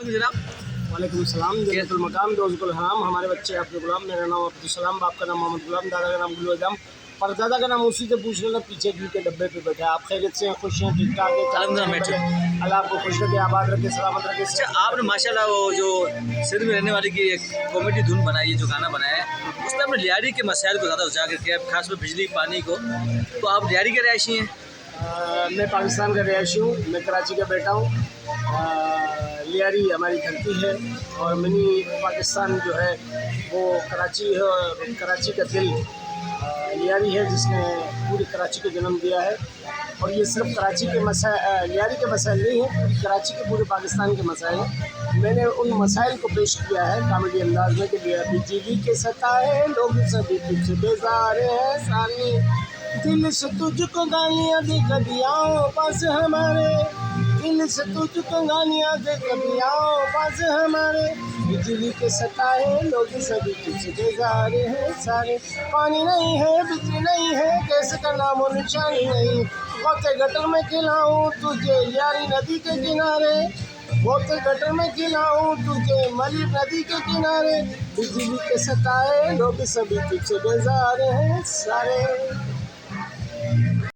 वालेकुम जनाब। वालेकुम सलाम। जन्नतुल मकाम दोज़ुल हराम, हमारे बच्चे आपके गुलाम। मेरा नाम अब्दुल बाप का नाम मोहम्मद गुलाम, दादा का नाम गुलम, परदादा का नाम उसी से पूछ लेना, पीछे दिल के डब्बे पे बैठा है। आप खैरियत से खुश हैं, ठीक ठाक है? अल्लाह आपको खुश रखे, आबाद रखे, सलामत रखे। अच्छा, आपने माशाल्लाह वो जो सिंध में रहने वाले की एक कॉमेडी धुन बनाई है, जो गाना बनाया है, उसमें आपने लियारी के मसाइल को ज़्यादा उजागर किया है, खासकर बिजली पानी को। तो आप लियारी के रहायशी हैं? मैं पाकिस्तान का रिहायशी हूँ, मैं कराची का बेटा हूँ। लियारी हमारी धरती है और मिनी पाकिस्तान जो है वो कराची है, और कराची का दिल लियारी है, जिसने पूरी कराची को जन्म दिया है। और ये सिर्फ कराची के लियारी के मसाइल नहीं है, पूरी कराची के पूरे पाकिस्तान के मसाइल हैं। मैंने उन मसाइल को पेश किया है कॉमेडी अंदाज में कि बिजली के सताए लोग सभी तुझसे बेजार हैं, सारे दिल से तुझको गालियाँ दे कभी आओ पास हमारे, दिल से तुझको गालियाँ दे कभी आओ पास हमारे। बिजली के सताए लोग सभी तुझसे बेजार हैं, सारे पानी नहीं है, बिजली नहीं है, गैस का नामो निशानी नहीं। बहुत गटर में खिलाऊं तुझे यारी नदी के किनारे, बहुत गटर में खिलाऊं तुझे मली नदी के किनारे। बिजली के सताए लोग सभी तुझसे बेजार हैं, सारे।